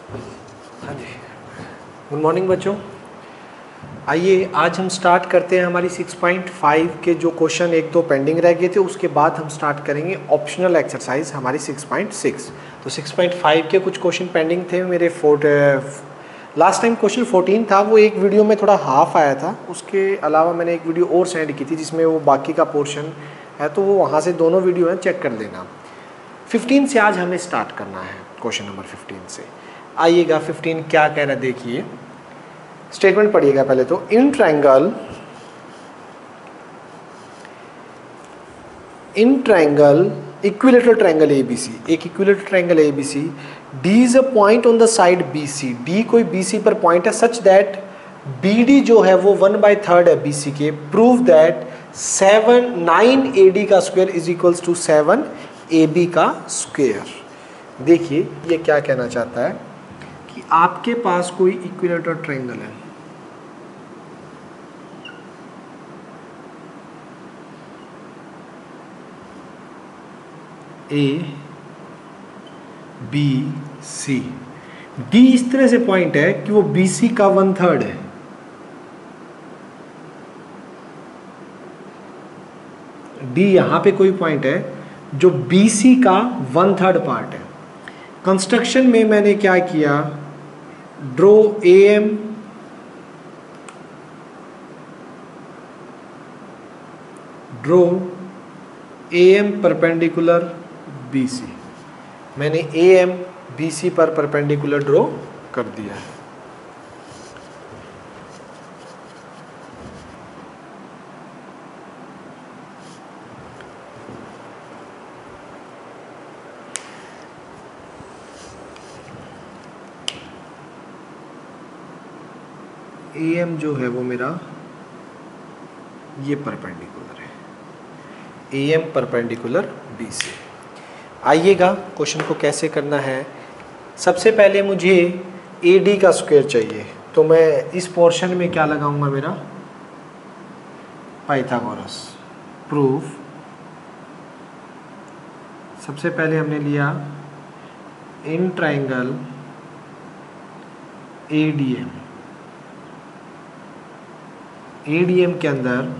हाँ जी, good morning बच्चों। आइए आज हम स्टार्ट करते हैं हमारी 6.5 के जो क्वेश्चन एक दो पेंडिंग रह गए थे, उसके बाद हम स्टार्ट करेंगे ऑप्शनल एक्सरसाइज हमारी 6.6। तो 6.5 के कुछ क्वेश्चन पेंडिंग थे मेरे। लास्ट टाइम क्वेश्चन 14 था, वो एक वीडियो में थोड़ा हाफ आया था। उसके अलावा मैंने एक वीडियो और सेंड की थी जिसमें वो बाकी का पोर्शन है, तो वो वहाँ से दोनों वीडियो हैं, चेक कर लेना। 15 से आज हमें स्टार्ट करना है, क्वेश्चन नंबर 15 से। आइएगा 15 क्या कह रहा है देखिए, स्टेटमेंट पढ़िएगा पहले तो। In triangle equilateral triangle ABC, एक equilateral triangle ABC, D is a point on the side BC, D कोई बीसी पर पॉइंट है, सच दैट बीडी जो है वो 1/3 है बीसी के। प्रूव दैट 9 एडी का square is equals to 7 AB का स्क्वायर। देखिए ये क्या कहना चाहता है कि आपके पास कोई इक्विलेटरल ट्रायंगल है, ABC, D इस तरह से पॉइंट है कि वो BC का 1/3 है। D यहां पे कोई पॉइंट है जो BC का 1/3 पार्ट है। कंस्ट्रक्शन में मैंने क्या किया, ड्रॉ AM परपेंडिकुलर BC, मैंने AM BC पर परपेंडिकुलर ड्रॉ कर दिया है। AM जो है वो मेरा ये परपेंडिकुलर है, AM परपेंडिकुलर BC। आइएगा क्वेश्चन को कैसे करना है। सबसे पहले मुझे AD का स्क्वायर चाहिए, तो मैं इस पोर्शन में क्या लगाऊंगा, मेरा पाइथागोरस प्रूफ। सबसे पहले हमने लिया इन ट्रायंगल ADM के अंदर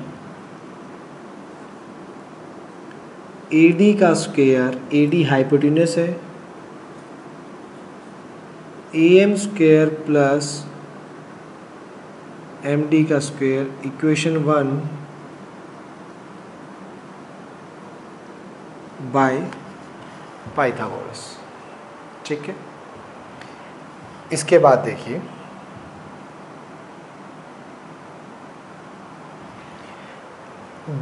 AD का स्क्वायर, AD हाइपोटेन्यूस है, AM स्क्वायर प्लस MD का स्क्वायर, इक्वेशन 1 बाय पाइथागोरस। ठीक है, इसके बाद देखिए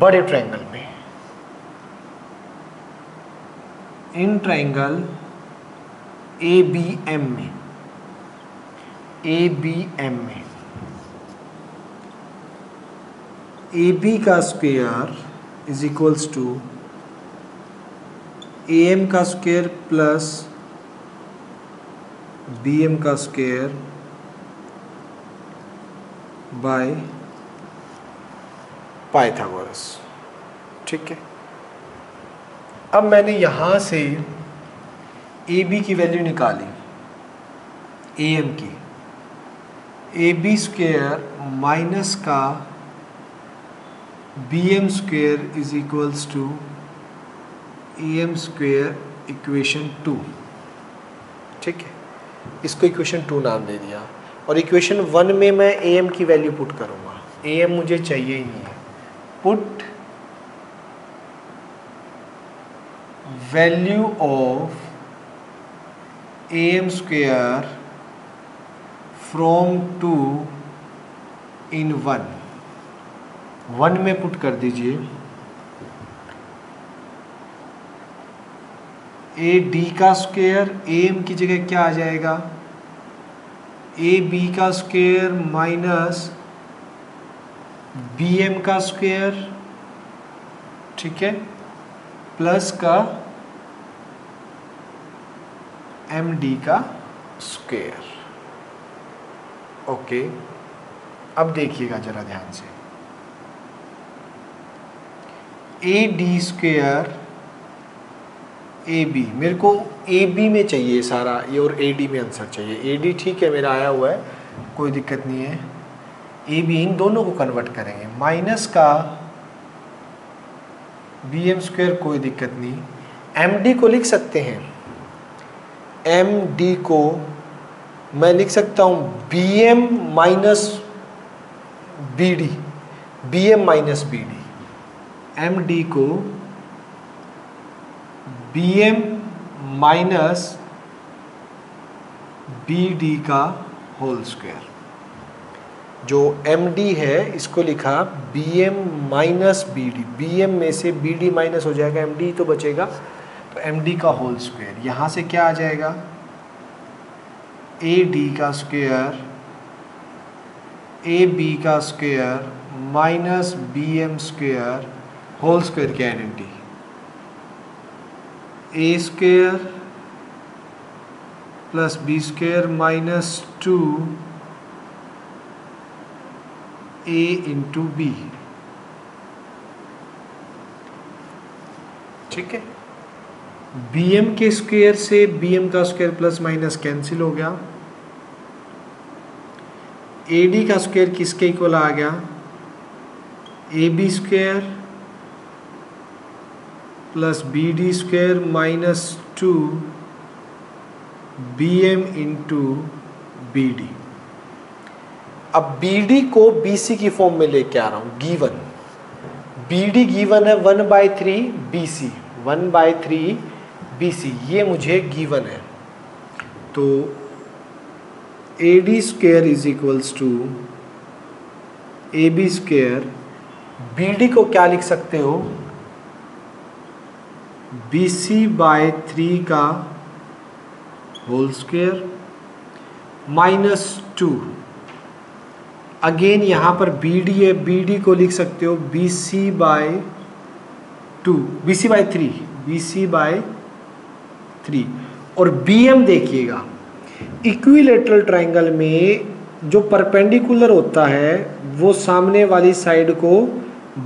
बड़े ट्रायंगल में, इन ट्रायंगल ABM में, AB का square is equals to AM का स्क्वायर प्लस BM का स्क्वायर बाय पाइथागोरस। ठीक है, अब मैंने यहां से AB की वैल्यू निकाली, AM की, AB स्क्वायर माइनस का BM square is equals to AM square, equation 2। ठीक है, इसको इक्वेशन 2 नाम दे दिया, और इक्वेशन 1 में मैं AM की वैल्यू पुट करूंगा। AM मुझे चाहिए ही नहीं है, put value of AM square from 2 इन 1 में पुट कर दीजिए। AD का स्क्वायर, AM की जगह क्या आ जाएगा, AB का स्क्वायर माइनस BM का स्क्वायर, ठीक है, प्लस का MD का स्क्वायर। ओके, अब देखिएगा जरा ध्यान से, AD स्क्वायर ए बी, मेरे को ए बी में चाहिए सारा ये और ए डी में आंसर चाहिए। ए डी ठीक है मेरा आया हुआ है, कोई दिक्कत नहीं है। ए बी इन दोनों को कन्वर्ट करेंगे, माइनस का बी एम स्क्वायर, कोई दिक्कत नहीं। एम डी को लिख सकते हैं, एम डी को मैं लिख सकता हूँ B M minus B D, B M minus B D, M D को B M minus B D का होल स्क्वायर। जो एम डी है इसको लिखा B M minus B D, B M में से बी डी माइनस हो जाएगा, एम डी तो बचेगा, तो एम डी का होल स्क्वायर। यहाँ से क्या आ जाएगा, ए डी का स्क्वायर, ए बी का square minus B M square whole square की identity, A square plus B square minus 2 A into B. ठीक है, बी एम के स्क्वायर से बी एम का स्क्वायर प्लस माइनस कैंसिल हो गया, ए डी का स्क्वायर किसके इक्वल आ गया, A B square plus B D square minus 2 B M into B D. अब बी डी को बी सी की फॉर्म में लेके आ रहा हूँ, गिवन बी डी गिवन है 1/3 बी सी, 1/3 बी सी, ये मुझे गिवन है। तो A D square is equals to A B square, B D को क्या लिख सकते हो, बी सी बाय 3 का होल स्क्वायर माइनस 2। अगेन यहाँ पर बी डी है, बी डी को लिख सकते हो B C by 2, B C by 3, B C by 3। और बी एम देखिएगा, इक्विलेटरल ट्राइंगल में जो परपेंडिकुलर होता है वो सामने वाली साइड को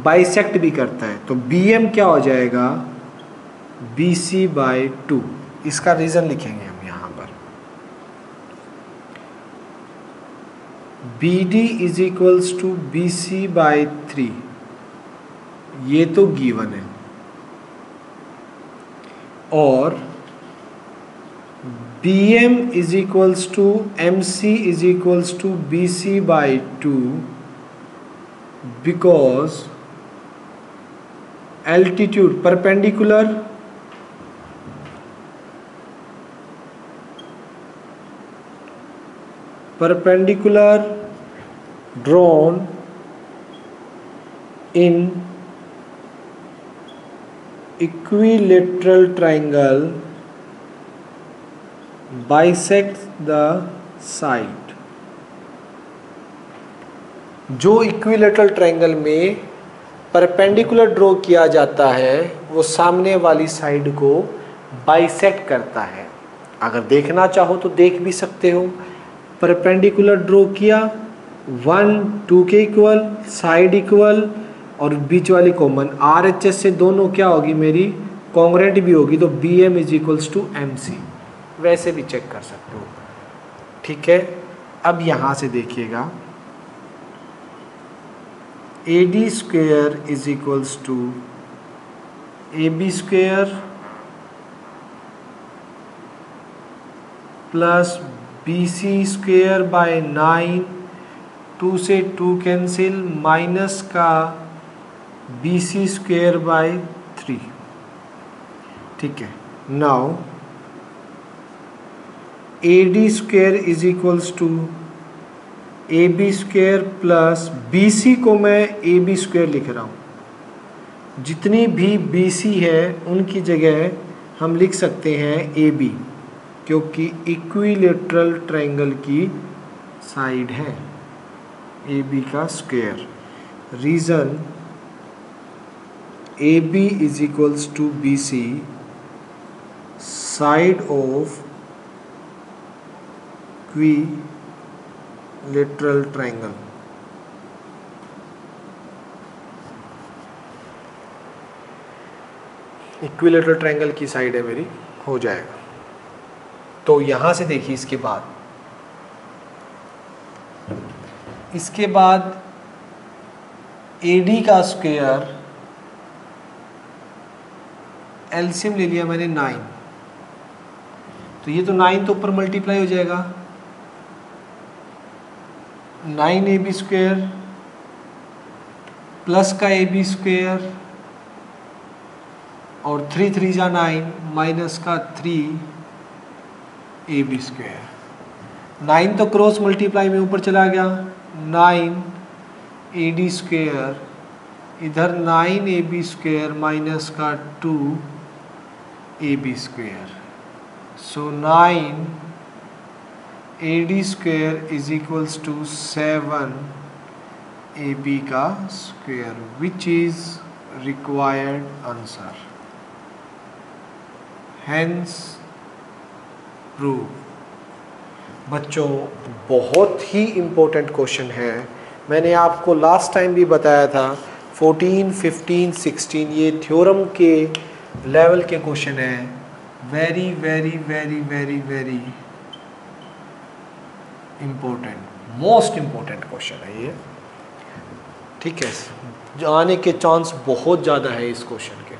बाइसेक्ट भी करता है, तो बी एम क्या हो जाएगा, बी सी बाय 2। इसका रीजन लिखेंगे हम यहाँ पर, B D is equals to B C by 3, ये तो गिवन है, और B M is equals to M C is equals to B C by 2 because altitude perpendicular drawn in equilateral triangle bisects the side। जो equilateral triangle में perpendicular draw किया जाता है वो सामने वाली साइड को बाइसेक्ट करता है। अगर देखना चाहो तो देख भी सकते हो, परपेंडिकुलर ड्रॉ किया, 1 2 के इक्वल, साइड इक्वल और बीच वाली कॉमन, आर एच एस से दोनों क्या होगी मेरी कॉन्ग्रेंट भी होगी, तो B M is equals to M C, वैसे भी चेक कर सकते हो। ठीक है, अब यहाँ से देखिएगा, A D square is equals to A B square plus B C square by 9, 2 से 2 कैंसिल, माइनस का बी सी स्क्वेयर बाय 3। ठीक है, now A D square is equals to A B square plus B C को मैं ए B square लिख रहा हूँ, जितनी भी बी सी है उनकी जगह हम लिख सकते हैं ए बी, क्योंकि इक्विलेटरल ट्रायंगल की साइड है ए बी का square. Reason A B is equals to B C, side of equilateral triangle. Equilateral triangle की साइड है मेरी, हो जाएगा। तो यहाँ से देखिए इसके बाद AD का स्क्वायर, एलसीएम ले लिया मैंने 9, तो ये तो 9 तो ऊपर मल्टीप्लाई हो जाएगा, 9AB स्क्वायर प्लस का AB स्क्वायर और 3 3 जा 9 माइनस का 3AB स्क्वायर। 9 तो क्रॉस मल्टीप्लाई में ऊपर चला गया, 9AD स्क्वायर, इधर 9AB स्क्वायर माइनस का 2AB square. So 9AD square is equals to 7AB का square, which is required answer, hence prove. बच्चों बहुत ही इम्पोर्टेंट क्वेश्चन है, मैंने आपको लास्ट टाइम भी बताया था 14, 15, 16 ये थ्योरम के लेवल के क्वेश्चन है, very very very very very important, most important question है ये, ठीक है। आने के चांस बहुत ज़्यादा है इस क्वेश्चन के।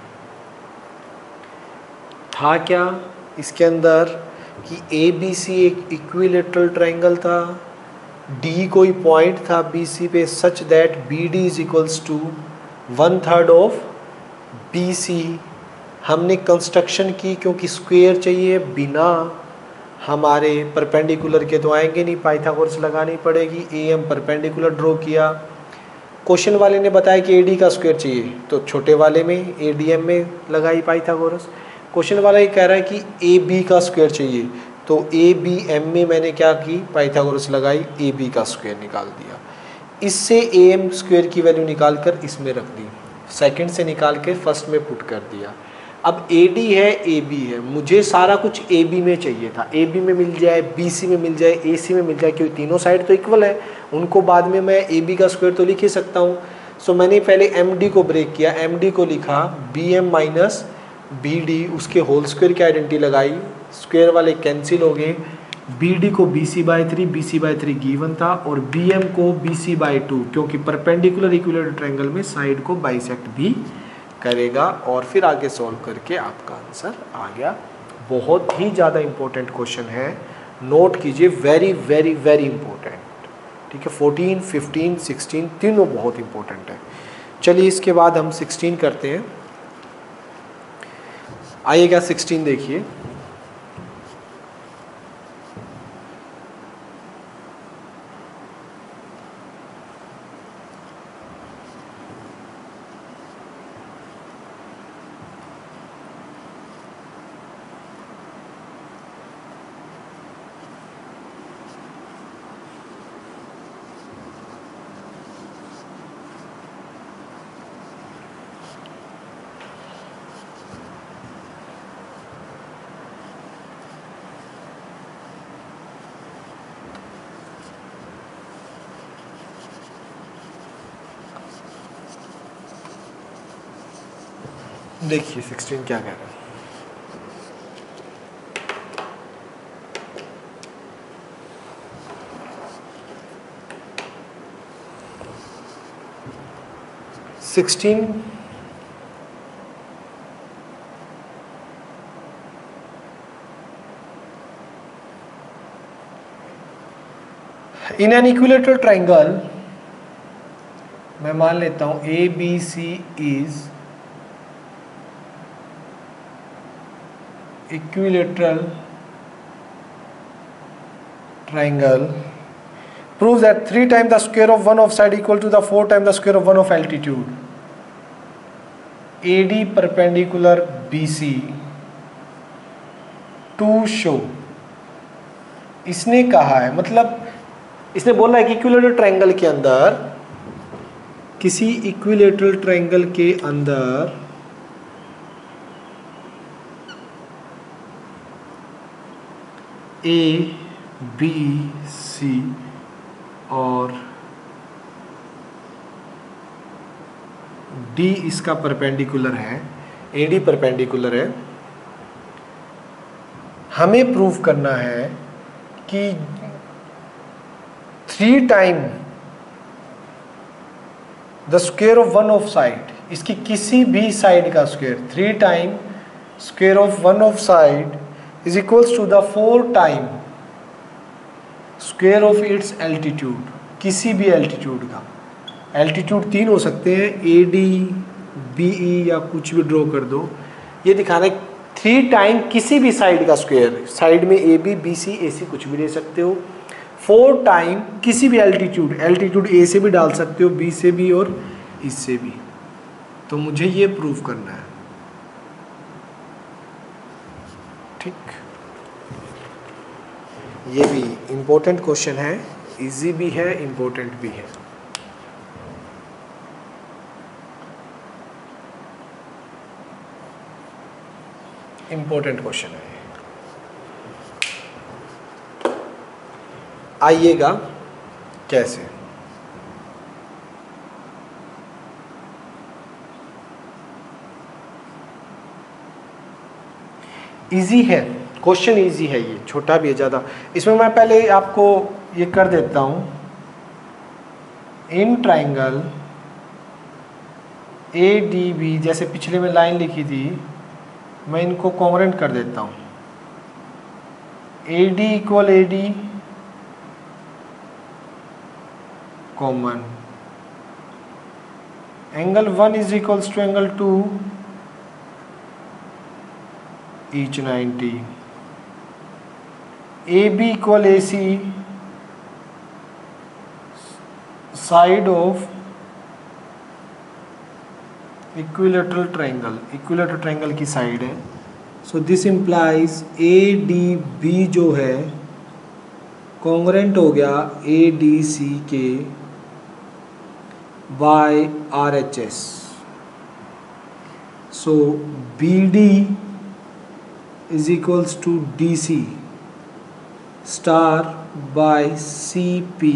था क्या इसके अंदर कि ABC एक इक्विलेटरल ट्रायंगल था, D कोई पॉइंट था BC पे such that BD is equals to 1/3 of BC। हमने कंस्ट्रक्शन की, क्योंकि स्क्वायर चाहिए, बिना हमारे परपेंडिकुलर के तो आएंगे नहीं, पाइथागोरस लगानी पड़ेगी। AM परपेंडिकुलर ड्रॉ किया, क्वेश्चन वाले ने बताया कि AD का स्क्वायर चाहिए, तो छोटे वाले में ADM में लगाई पाइथागोरस। क्वेश्चन वाला ये कह रहा है कि AB का स्क्वायर चाहिए, तो ABM में मैंने क्या की, पाइथागोरस लगाई, AB का स्क्वायर निकाल दिया। इससे AM स्क्वायर की वैल्यू निकाल कर इसमें रख दी, सेकंड से निकाल के फर्स्ट में पुट कर दिया। अब AD है AB है, मुझे सारा कुछ AB में चाहिए था, AB में मिल जाए, BC में मिल जाए, AC में मिल जाए, क्योंकि तीनों साइड तो इक्वल है, उनको बाद में मैं AB का स्क्वायर तो लिख ही सकता हूँ। सो मैंने पहले MD को ब्रेक किया, MD को लिखा BM माइनस BD, उसके होल स्क्वायर की आइडेंटिटी लगाई, स्क्वायर वाले कैंसिल हो गए, BD को BC/3, BC/3 गिवन था, और BM को BC/2, क्योंकि परपेंडिकुलर इक्विलेटरल ट्रायंगल में साइड को बाइसेक्ट भी करेगा, और फिर आगे सॉल्व करके आपका आंसर आ गया। बहुत ही ज़्यादा इम्पोर्टेंट क्वेश्चन है, नोट कीजिए, वेरी वेरी वेरी इंपॉर्टेंट, ठीक है। 14, 15, 16 तीनों बहुत इंपॉर्टेंट है। चलिए इसके बाद हम 16 करते हैं, आइएगा 16 देखिए। देखिए 16 क्या कह रहा है। इन एन इक्विलेटरल ट्रायंगल, मैं मान लेता हूं ABC is equilateral triangle, proves that 3 times the square of one of side equal to the 4 times the square of one of altitude. AD perpendicular BC to show, इसने कहा है, मतलब इसने बोला है कि इक्विलेटरल ट्रायंगल के अंदर, किसी इक्विलेटरल ट्रायंगल के अंदर ABC और D इसका परपेंडिकुलर है, AD परपेंडिकुलर है, हमें प्रूव करना है कि 3 time the square of one of side, इसकी किसी भी साइड का square 3 time square of one of side is equals to the 4 time square of its altitude, किसी भी एल्टीट्यूड का। एल्टीट्यूड 3 हो सकते हैं, AD BE या कुछ भी ड्रॉ कर दो। ये दिखाना है 3 टाइम किसी भी साइड का स्क्वायर, साइड में AB BC AC कुछ भी ले सकते हो। 4 टाइम किसी भी एल्टीट्यूड, एल्टीट्यूड A से भी डाल सकते हो, B से भी और इससे भी। तो मुझे ये प्रूव करना है, ठीक। ये भी इम्पोर्टेंट क्वेश्चन है, इजी भी है, इम्पोर्टेंट भी है। इम्पोर्टेंट क्वेश्चन है, आइएगा कैसे। इजी है क्वेश्चन, इजी है, ये छोटा भी है ज़्यादा। इसमें मैं पहले आपको ये कर देता हूँ, इन ट्राइंगल ADB, जैसे पिछले में लाइन लिखी थी, मैं इनको कॉन्ग्रुएंट कर देता हूँ। AD equal AD common, angle 1 is equals to angle 2 each 90, AB equal AC side of equilateral triangle, equilateral triangle की साइड है। सो दिस इम्प्लाइज ADB जो है कॉन्ग्रुएंट हो गया ADC के बाय RHS। सो BD is equals to DC star by CP/CT।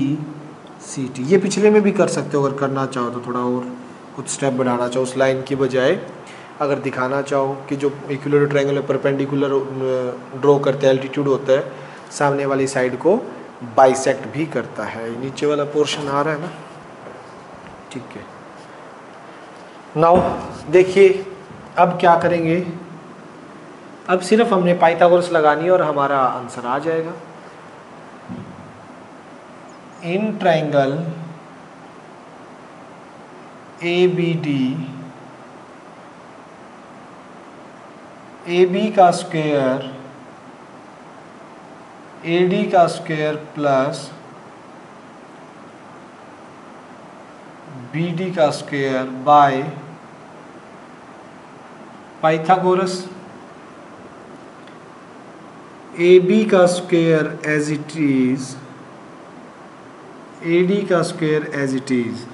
ये पिछले में भी कर सकते हो, अगर करना चाहो तो, थोड़ा और कुछ स्टेप बढ़ाना चाहो उस लाइन की बजाय, अगर दिखाना चाहो कि जो इक्विलेटरल ट्रायंगल में परपेंडिकुलर ड्रॉ करते हैं, एल्टीट्यूड होता है, सामने वाली साइड को बाइसेक्ट भी करता है। नीचे वाला पोर्शन आ रहा है ना, ठीक है। नाउ देखिए अब क्या करेंगे, अब सिर्फ हमने पाइथागोरस लगानी है और हमारा आंसर आ जाएगा। इन ट्राइंगल ABD, AB का स्क्वायर AD का स्क्वायर प्लस BD का स्क्वायर बाय पाइथागोरस, AB का square as it is, AD का square as it is,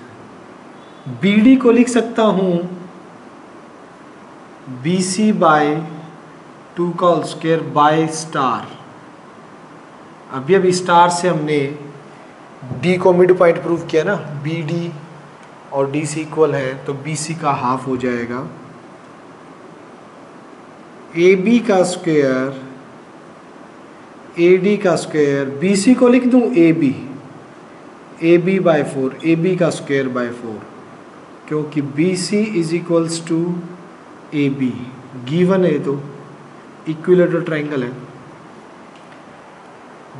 BD को लिख सकता हूँ BC बाय 2 का होल स्क्वायर बाय स्टार। अभी स्टार से हमने D को मिड पॉइंट प्रूव किया ना, BD और DC इक्वल है तो BC का हाफ हो जाएगा। AB का स्क्वायर AD का स्क्वायर, BC को लिख दूं AB बाय 4, AB का स्क्वायर बाय 4, क्योंकि BC is equals to AB given है, तो इक्विलेटरल ट्रायंगल है।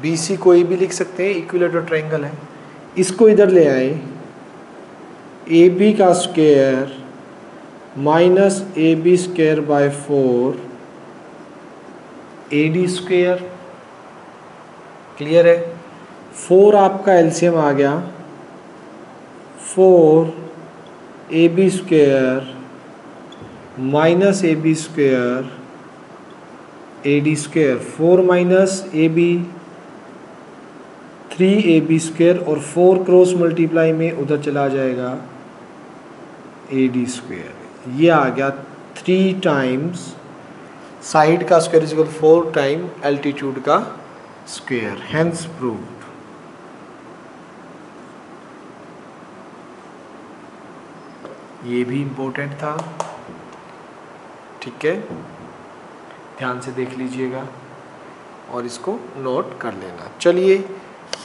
BC कोई भी लिख सकते हैं, इक्विलेटरल ट्रायंगल है। इसको इधर ले आए, AB का square minus AB square by 4 AD square, clear है। 4 आपका एलसीएम आ गया, 4 AB square minus AB square AD square, 4 minus AB 3AB square, और 4 क्रॉस मल्टीप्लाई में उधर चला जाएगा AD स्क्वायर। ये आ गया 3 टाइम्स साइड का square is equal 4 time altitude का स्क्वायर, हेंस प्रूव्ड। ये भी इम्पोर्टेंट था। ठीक है, ध्यान से देख लीजिएगा और इसको नोट कर लेना। चलिए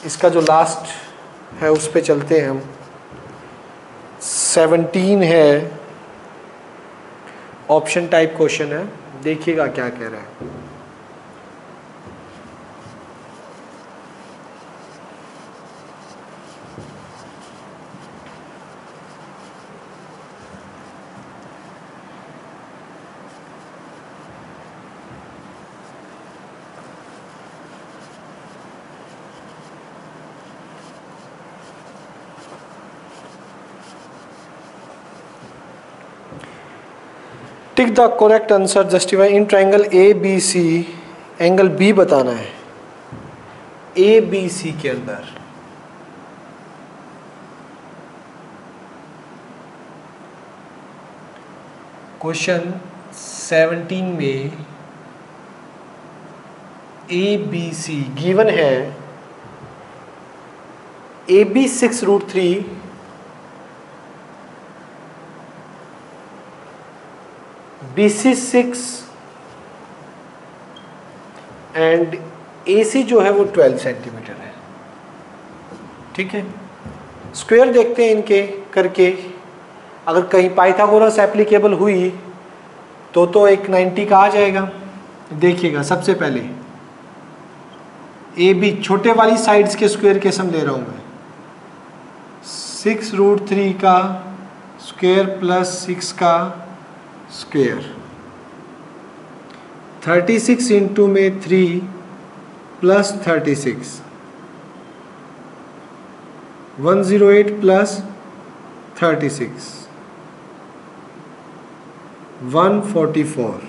इसका जो लास्ट है उस पे चलते हैं हम। 17 है, ऑप्शन टाइप क्वेश्चन है, देखिएगा क्या कह रहा है। Tick the correct answer justify in triangle A B C, angle B बताना है ए बी सी के अंदर। क्वेश्चन 17 में ए बी सी गिवन है। A B 6√3, BC 6 and AC जो है वो 12 सेंटीमीटर है। ठीक है, स्क्वायर देखते हैं इनके करके। अगर कहीं पाइथागोरस एप्लीकेबल हुई तो एक 90 का आ जाएगा। देखिएगा सबसे पहले AB छोटे वाली साइड्स के स्क्वायर के सम ले रहा हूँ मैं। 6√3 का स्क्वायर प्लस 6 का स्क्वायर, 36 इंटू में 3 प्लस 36, 108 प्लस 36, 144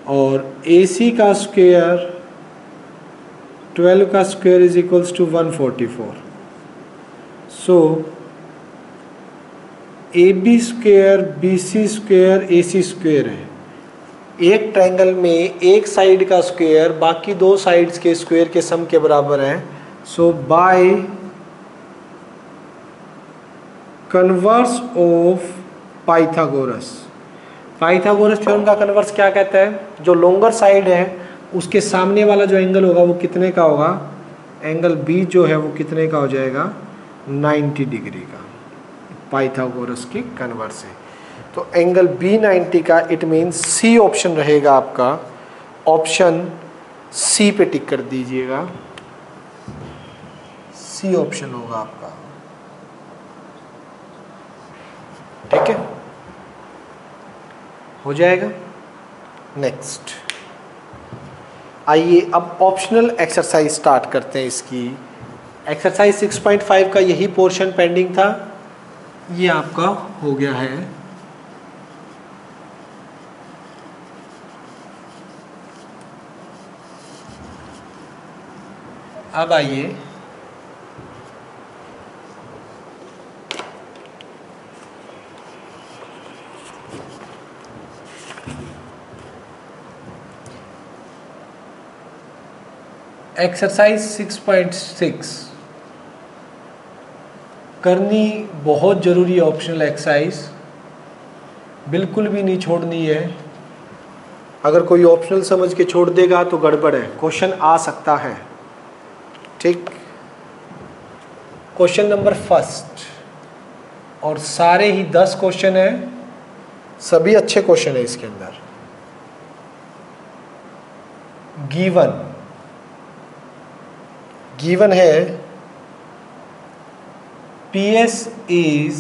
और AC का स्क्वायर 12 का square is equals to 144। So AB square BC square AC square है। एक ट्रायंगल में एक साइड का स्क्वायर बाकी दो साइड्स के स्क्वायर के सम के बराबर है। So by converse of Pythagoras, Pythagoras theorem का कन्वर्स क्या कहता है? जो लोंगर साइड है उसके सामने वाला जो एंगल होगा वो कितने का होगा? एंगल B जो है वो कितने का हो जाएगा? 90 डिग्री का। पाइथागोरस की कन्वर्स है तो एंगल B 90 का, इट मीन्स C ऑप्शन रहेगा आपका। ऑप्शन C पे टिक कर दीजिएगा, C ऑप्शन होगा आपका। ठीक है, हो जाएगा। नेक्स्ट आइए अब ऑप्शनल एक्सरसाइज स्टार्ट करते हैं। इसकी एक्सरसाइज 6.5 का यही पोर्शन पेंडिंग था, ये आपका हो गया है। अब आइए एक्सरसाइज 6.6 करनी बहुत ज़रूरी है। ऑप्शनल एक्सरसाइज बिल्कुल भी नहीं छोड़नी है। अगर कोई ऑप्शनल समझ के छोड़ देगा तो गड़बड़ है, क्वेश्चन आ सकता है। ठीक, क्वेश्चन नंबर फर्स्ट, और सारे ही 10 क्वेश्चन हैं, सभी अच्छे क्वेश्चन है इसके अंदर। गिवन है PS is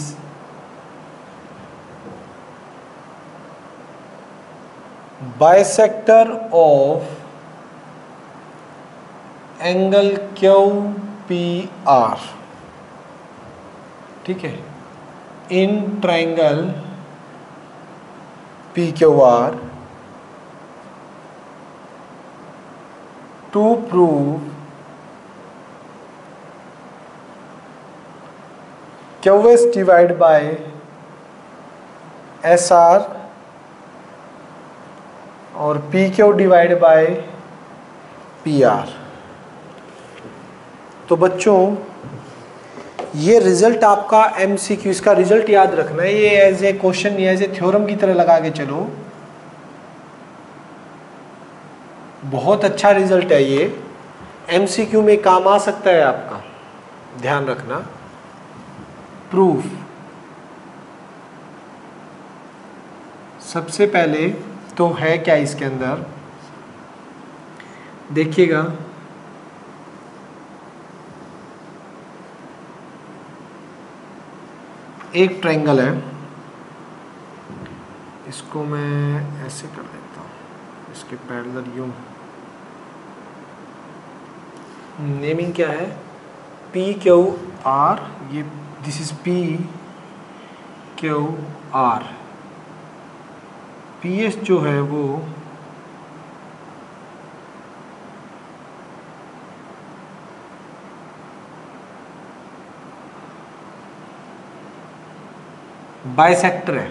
bisector of angle QPR। ठीक है, in triangle PQR to prove QS divide by SR और PQ डिवाइड बाय PR। तो बच्चों ये रिजल्ट आपका MCQ, इसका रिजल्ट याद रखना है। ये एज ए क्वेश्चन या एज ए थ्योरम की तरह लगा के चलो। बहुत अच्छा रिजल्ट है ये, एमसीक्यू में काम आ सकता है आपका, ध्यान रखना। प्रूफ, सबसे पहले तो है क्या इसके अंदर, देखिएगा एक ट्रायंगल है, इसको मैं ऐसे कर देता हूँ, इसके पैरेलल यूं, नेमिंग क्या है, पी क्यू आर, ये this is P Q R, P S जो है वो बाइसेक्टर है,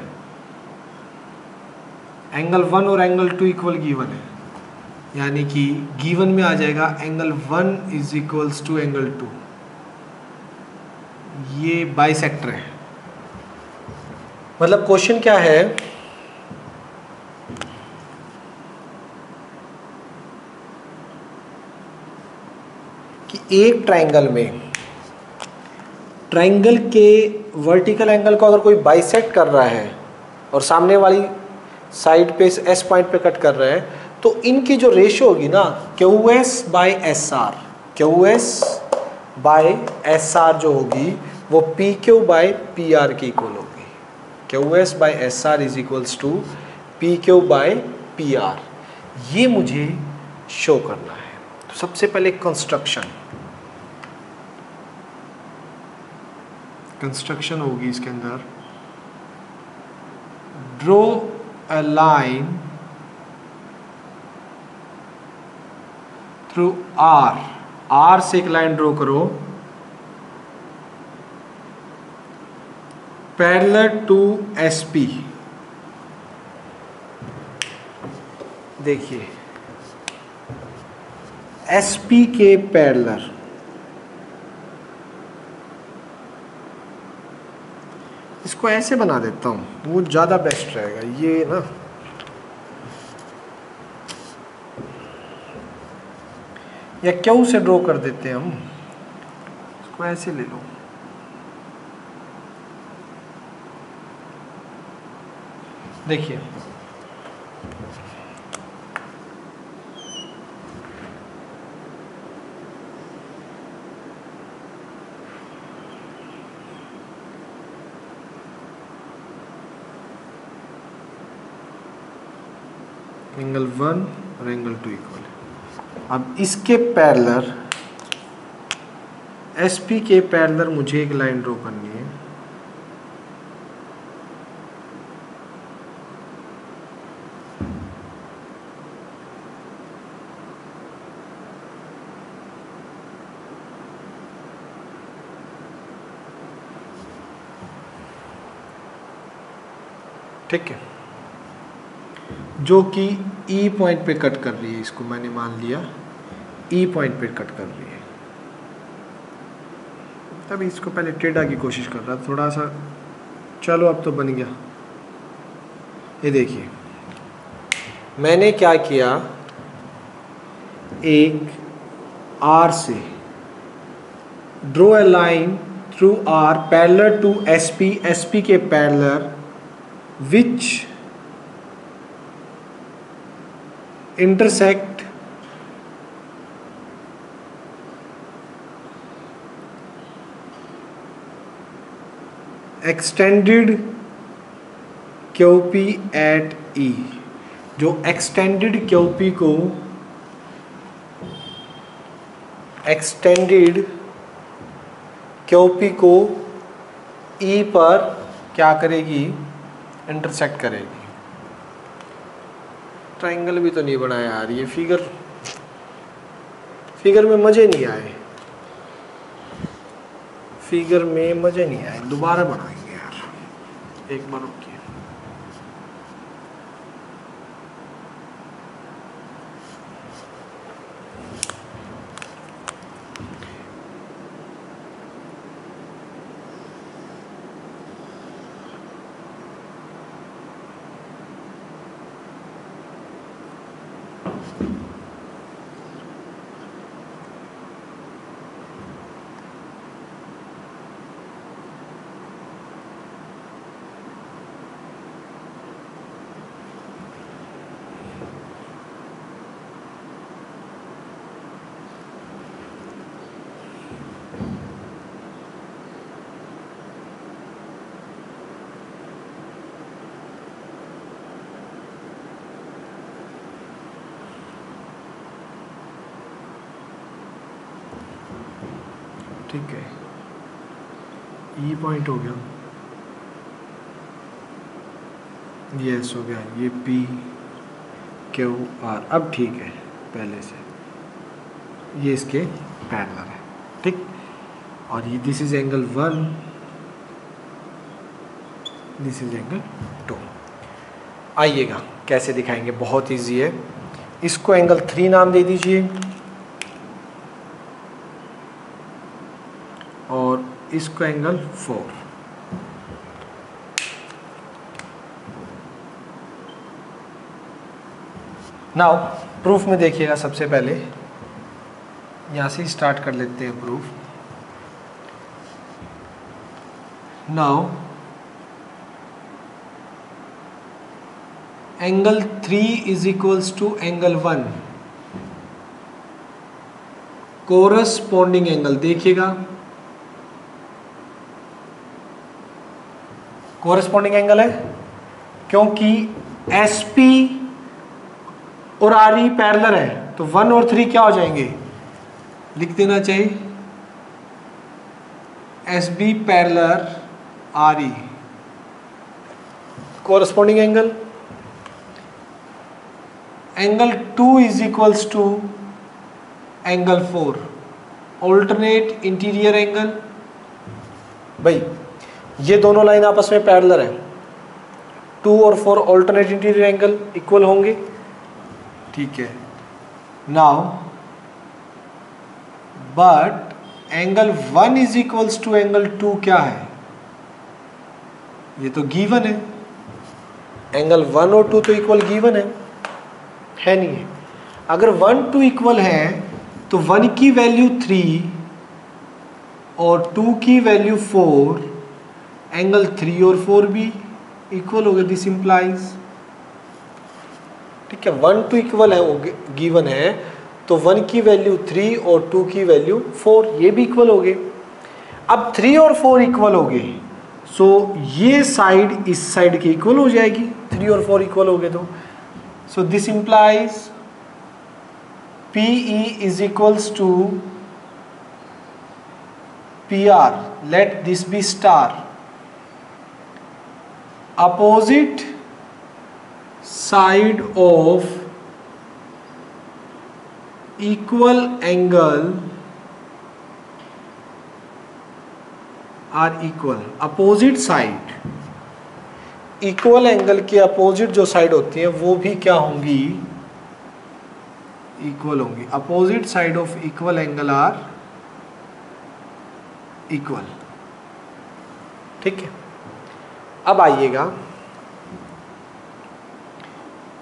एंगल 1 और एंगल 2 इक्वल गिवन है, यानी कि गिवन में आ जाएगा angle 1 is equals to angle 2, ये बाइसेक्टर है। मतलब क्वेश्चन क्या है कि एक ट्रायंगल में, ट्रायंगल के वर्टिकल एंगल को अगर कोई बाइसेक्ट कर रहा है और सामने वाली साइड पे एस पॉइंट पे कट कर रहा है, तो इनकी जो रेशियो होगी ना, Q S by S R, Q S by S R जो होगी वो P Q by P R की इक्वल होगी। Q S by S R is equals to P Q by P R, ये मुझे शो करना है। तो सबसे पहले कंस्ट्रक्शन होगी इसके अंदर, draw a line through R, R से एक लाइन ड्रॉ करो पैरेलल टू एस पी। देखिए एस पी के पैरेलल, इसको ऐसे बना देता हूँ, वो ज़्यादा बेस्ट रहेगा, ये ना या क्यों से ड्रॉ कर देते हैं हम, इसको ऐसे ले लो, देखिए एंगल 1 और एंगल 2 इक्वल है। अब इसके पैरेलल, एस पी के पैरेलल मुझे एक लाइन ड्रॉ करनी है, ठीक है, जो कि ई पॉइंट पे कट कर रही है, इसको मैंने मान लिया ई पॉइंट पे कट कर रही है। तब इसको पहले टेढ़ा की कोशिश कर रहा, थोड़ा सा, चलो अब तो बन गया। ये देखिए मैंने क्या किया, एक आर से draw a line through R parallel to S P के parallel which intersect extended QP at E, जो extended QP को E पर क्या करेगी, इंटरसेक्ट करेगी। ट्रायंगल भी तो नहीं बनाया यार, ये फिगर में मजे नहीं आए, फिगर में मजे नहीं आए, दोबारा बनाएंगे यार, एक बार रुकिए। ठीक है, ई पॉइंट हो गया, ये एस हो गया, ये पी क्यू आर। अब ठीक है, पहले से ये इसके पैरेलल है, ठीक। और ये this is angle 1, this is angle 2। आइएगा कैसे दिखाएंगे, बहुत इजी है। इसको एंगल 3 नाम दे दीजिए और इसको एंगल 4। नाउ प्रूफ में देखिएगा, सबसे पहले यहाँ से स्टार्ट कर लेते हैं proof. Now angle 3 is equals to angle 1, corresponding angle देखिएगा, कोरस्पॉन्डिंग एंगल है क्योंकि SP और RE पैरेलल है, तो 1 और 3 क्या हो जाएंगे, लिख देना चाहिए SB parallel RE, corresponding angle. Angle 2 is equals to angle 4, alternate interior angle. भाई ये दोनों लाइन आपस में पैरेलल है, 2 और 4 ऑल्टरनेट इंटीरियर एंगल इक्वल होंगे, ठीक है। Now but angle 1 is equals to angle 2 क्या है, ये तो गिवन है, एंगल 1 और 2 तो इक्वल गिवन है नहीं है। अगर 1 2 इक्वल है तो 1 की वैल्यू 3 और 2 की वैल्यू 4, एंगल 3 और 4 भी इक्वल हो गए, दिस इंप्लाइज, ठीक है। 1 2 इक्वल है, वो गिवन है, तो 1 की वैल्यू 3 और 2 की वैल्यू 4, ये भी इक्वल हो गए। अब 3 और 4 इक्वल हो गए, सो ये साइड इस साइड के इक्वल हो जाएगी, 3 और 4 इक्वल हो गए तो। सो this implies PE is equals to PR, let this be star, opposite side of equal angle are equal, opposite side, equal angle के अपोजिट जो साइड होती है वो भी क्या होंगी, इक्वल होंगी। Opposite side of equal angle are equal, ठीक है। अब आइएगा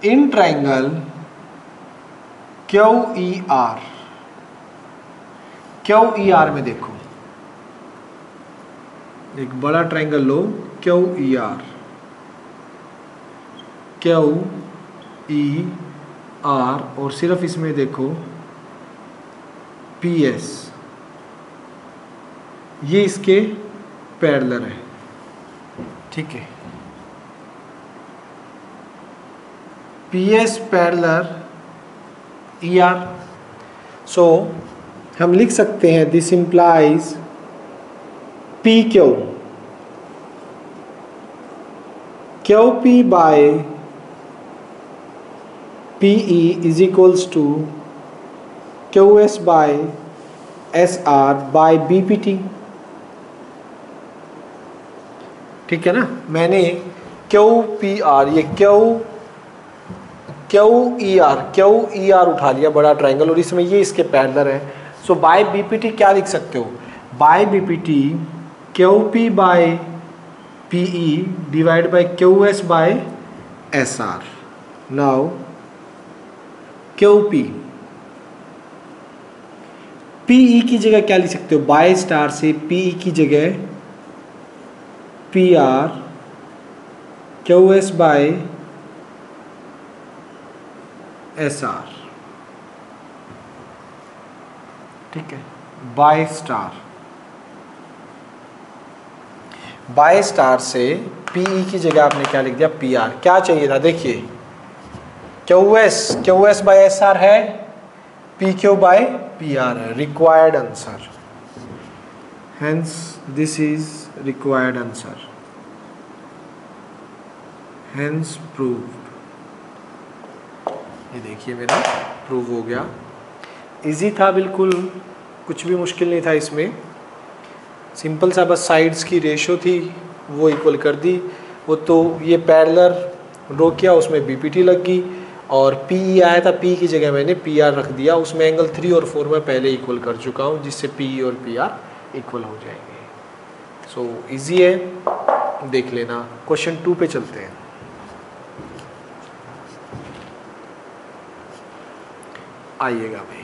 इन ट्रायंगल QER, QER में देखो, एक बड़ा ट्रायंगल लो QER, QER, और सिर्फ इसमें देखो PS, ये इसके पैरेलल है, ठीक है। PS पैरेलल ER, सो हम लिख सकते हैं this implies PQ, QP by PE is equals to QS by SR by BPT, ठीक है ना। मैंने QPR, ये QER उठा लिया, बड़ा ट्रायंगल, और इसमें ये इसके पैरेलल है, सो बाय BPT क्या लिख सकते हो, by BPT QP by PE divide by QS by SR। Now QP, PE की जगह क्या लिख सकते हो, बाय स्टार से PE की जगह PR QS बाय SR, ठीक है। बाय स्टार से PE की जगह आपने क्या लिख दिया, PR। क्या चाहिए था, देखिए QS बाय SR है, PQ बाय PR है, required answer. Hence this is required answer. Hence proved. ये देखिए मेरा प्रूव हो गया। इजी था बिल्कुल, कुछ भी मुश्किल नहीं था इसमें। सिंपल सा बस साइड्स की रेशो थी वो इक्वल कर दी। वो तो ये पैरेलल ड्रॉ किया, उसमें बीपीटी लग गई और पीई आया था, पी की जगह मैंने पीआर रख दिया। उसमें एंगल 3 और 4 में पहले इक्वल कर चुका हूँ, जिससे पीई और पीआर इक्वल हो जाएंगे। सो इजी है, देख लेना। क्वेश्चन 2 पे चलते हैं। आइएगा भाई।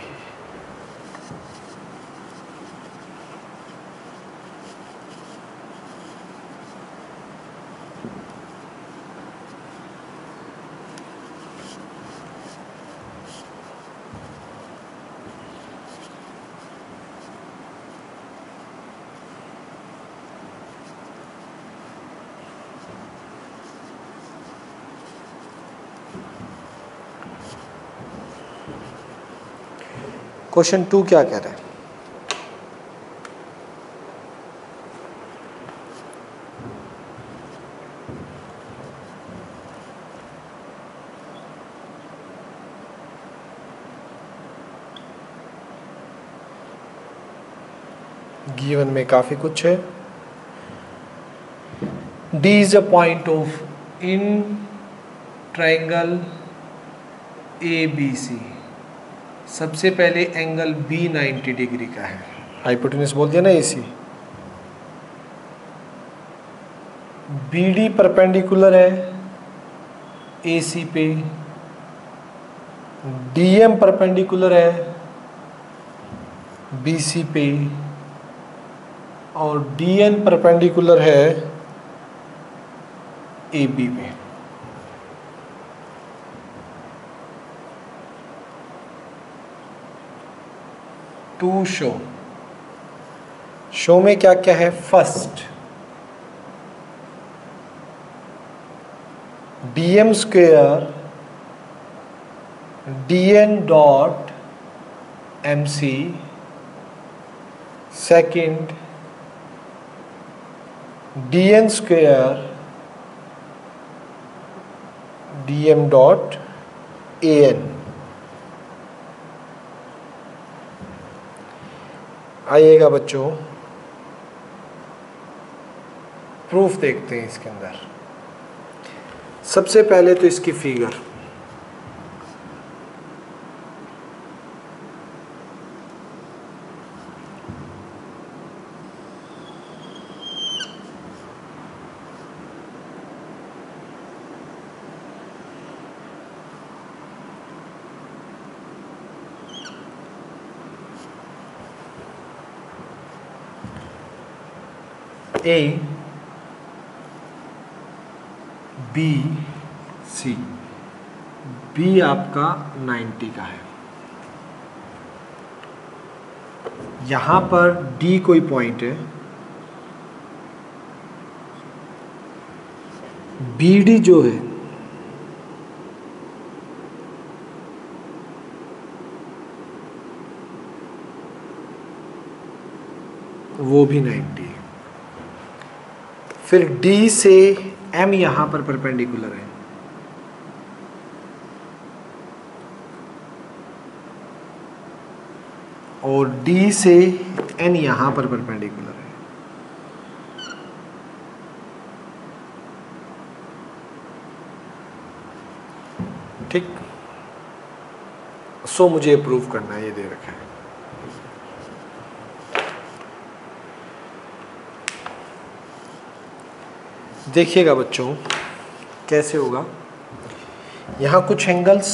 क्वेश्चन 2 क्या कह रहा है? गिवन में काफी कुछ है। D is a point of in triangle ABC। सबसे पहले एंगल B 90 डिग्री का है। हाइपोटेन्यूज बोल दिया ना AC। BD परपेंडिकुलर है AC पे, DM परपेंडिकुलर है BC पे और DN परपेंडिकुलर है AB पे। टू शो में क्या क्या है? First DM square DN dot MC, second DN square DM dot AN। आइएगा बच्चों, प्रूफ देखते हैं इसके अंदर। सबसे पहले तो इसकी figure, A B C, B आपका 90 का है। यहां पर D कोई पॉइंट है, BD जो है वो भी 90 है। फिर D से M यहां पर परपेंडिकुलर है, और D से N यहां पर परपेंडिकुलर है। ठीक, सो मुझे प्रूव करना है, ये दे रखा है। देखिएगा बच्चों कैसे होगा। यहाँ कुछ एंगल्स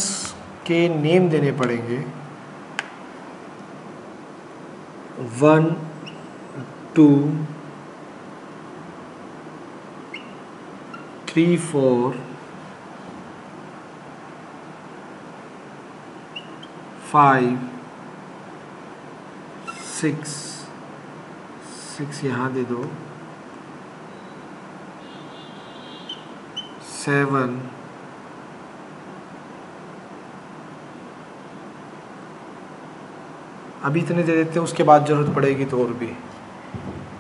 के नेम देने पड़ेंगे। 1 2 3 4 5 6 यहाँ दे दो, 7 अभी इतने दे देते हैं, उसके बाद ज़रूरत पड़ेगी तो और भी।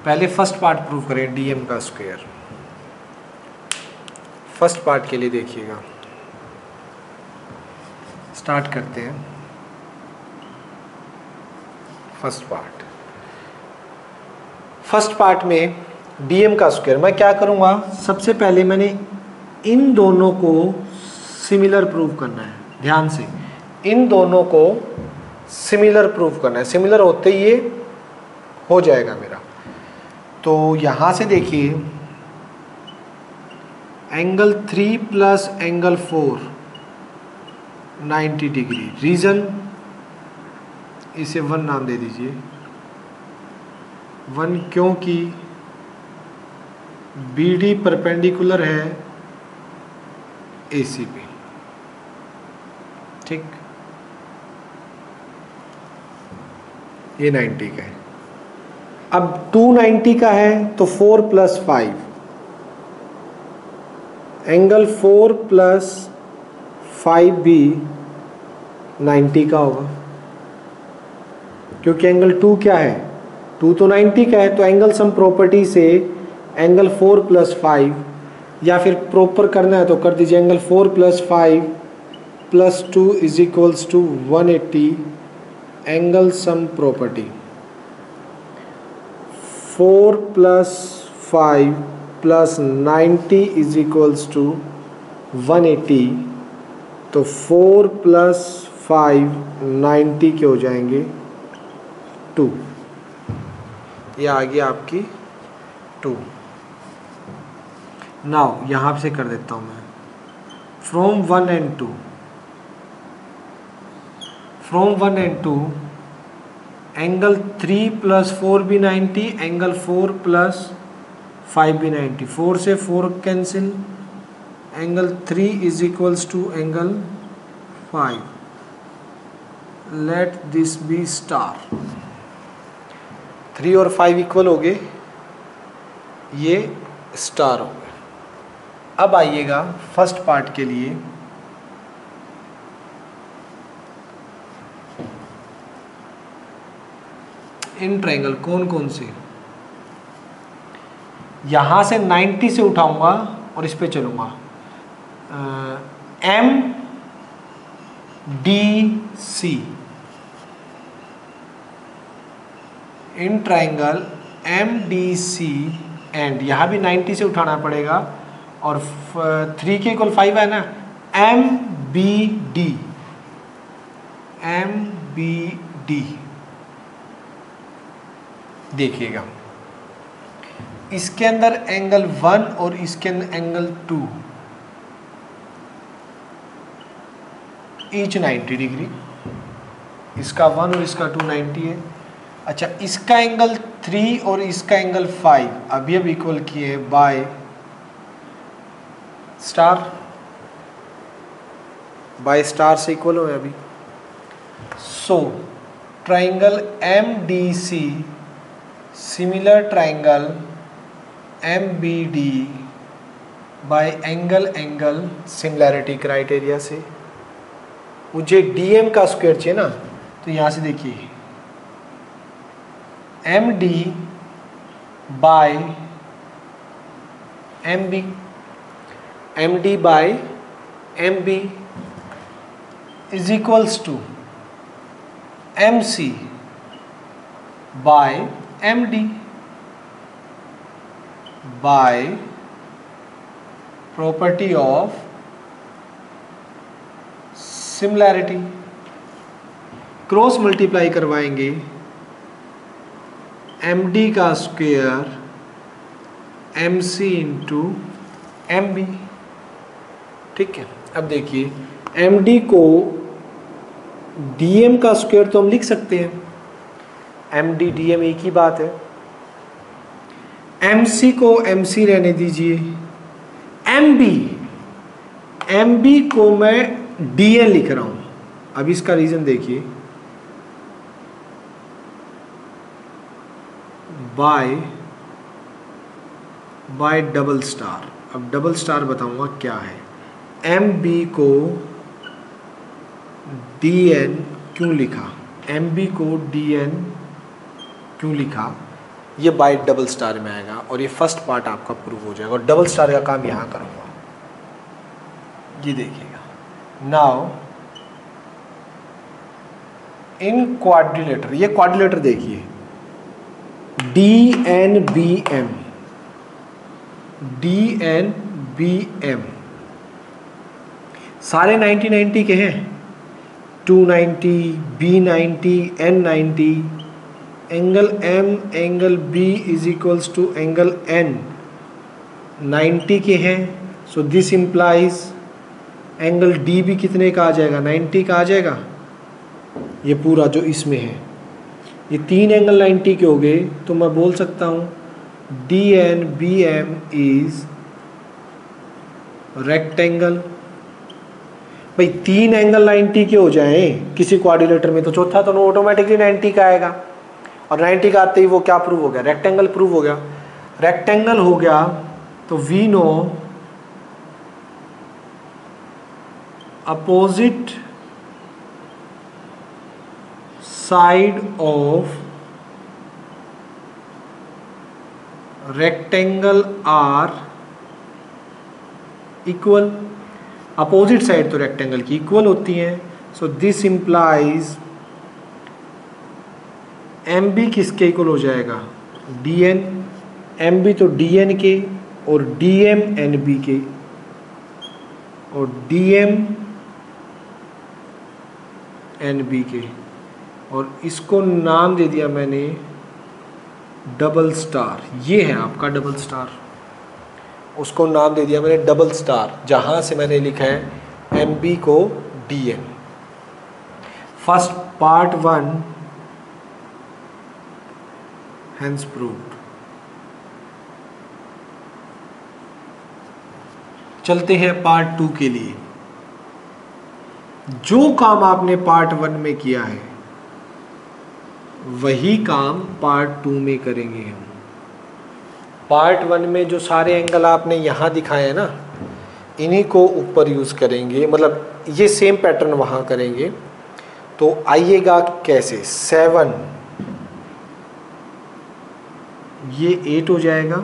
पहले फर्स्ट पार्ट प्रूव करें, डीएम का स्क्वायर। फर्स्ट पार्ट के लिए देखिएगा, स्टार्ट करते हैं। फर्स्ट पार्ट में डीएम का स्क्वायर, मैं क्या करूँगा, सबसे पहले मैंने इन दोनों को सिमिलर प्रूव करना है। ध्यान से, इन दोनों को सिमिलर प्रूव करना है। सिमिलर होते ही ये हो जाएगा मेरा। तो यहाँ से देखिए, angle 3 plus angle 4 90 degree. Reason, इसे 1 नाम दे दीजिए। 1 क्योंकि BD परपेंडिकुलर है AC पे। ठीक, ये 90 का है। अब 290 का है तो 4 प्लस 5, एंगल 4 प्लस 5 भी 90 का होगा, क्योंकि एंगल 2 क्या है, 2 तो 90 का है। तो एंगल सम प्रॉपर्टी से एंगल 4 प्लस 5, या फिर प्रॉपर करना है तो कर दीजिए, angle 4 plus 5 plus 2 is equals to 180। Angle sum property 4 plus 5 plus 90 is equals to 180। तो 4 प्लस 5 90 के हो जाएंगे 2। ये आ गया आपकी 2। नाउ यहाँ से कर देता हूँ मैं, from 1 and 2, from 1 and 2 angle 3 plus 4 भी 90, एंगल 4 प्लस 5 भी 90। 4 से 4 cancel, angle 3 is equals to angle 5। Let this be star. 3 और 5 इक्वल हो गए, ये स्टार हो गए। अब आइएगा फर्स्ट पार्ट के लिए। इन ट्रायंगल कौन कौन से, यहां से 90 से उठाऊंगा और इस पे चलूंगा। MDC, in triangle MDC and, यहां भी 90 से उठाना पड़ेगा, और 3 के इक्वल 5 है ना। MBD, देखिएगा, इसके अंदर एंगल 1 और इसके अंदर एंगल 2, ईच 90 डिग्री। इसका 1 और इसका 2 90 है। अच्छा, इसका एंगल 3 और इसका एंगल 5 अभी अब इक्वल किए बाय स्टार, बाय स्टार से इक्वल हो अभी। So triangle MDC similar triangle MBD bye angle similarity criteria से। मुझे DM का स्क्वायर चाहिए ना, तो यहाँ से देखिए, MD by MB, MD by MB is equals to MC by MD by property of similarity. Cross multiply करवाएंगे, MD का स्क्वायर MC इंटू MB। ठीक है, अब देखिए, MD को DM का स्क्वायर तो हम लिख सकते हैं, MD DM एक ही बात है। MC को MC रहने दीजिए, MB को मैं DN लिख रहा हूं। अब इसका रीजन देखिए, बाय डबल स्टार। अब डबल स्टार बताऊंगा क्या है। MB को DN क्यों लिखा, MB को DN क्यों लिखा, ये बाय डबल स्टार में आएगा और ये फर्स्ट पार्ट आपका प्रूव हो जाएगा और डबल स्टार का काम यहाँ करूँगा। ये देखिएगा नाउ इन क्वाड्रिलेटर, ये क्वाड्रिलेटर देखिए DNBM, DNBM सारे 90-90 के हैं, 290, B90, N90, angle M angle B is equals to angle N 90 के हैं। So this implies angle D भी कितने का आ जाएगा, 90 का आ जाएगा। ये पूरा जो इसमें है ये तीन एंगल 90 के हो गए, तो मैं बोल सकता हूँ DNBM इज रेक्टेंगल। भाई तीन एंगल 90 के हो जाएं किसी क्वाड्रिलेटर में तो चौथा तो ऑटोमेटिकली 90 का आएगा, और 90 का आते ही वो क्या प्रूव हो गया, रेक्टेंगल प्रूव हो गया। रेक्टेंगल हो गया तो we know opposite side of rectangle are equal, opposite side तो रेक्टेंगल की इक्वल होती हैं। So this implies M B किसके इक्वल हो जाएगा, डी एन, एम बी तो डी एन के और डी एम एन बी के, और डी एम एन बी के, और इसको नाम दे दिया मैंने डबल स्टार। ये है आपका डबल स्टार, उसको नाम दे दिया मैंने डबल स्टार, जहाँ से मैंने लिखा है एम बी को D M. First part 1 hence proved. चलते हैं पार्ट 2 के लिए। जो काम आपने पार्ट 1 में किया है वही काम पार्ट 2 में करेंगे हम। पार्ट 1 में जो सारे एंगल आपने यहाँ दिखाए हैं ना, इन्हीं को ऊपर यूज़ करेंगे, मतलब ये सेम पैटर्न वहाँ करेंगे। तो आइएगा कैसे, 7 ये 8 हो जाएगा,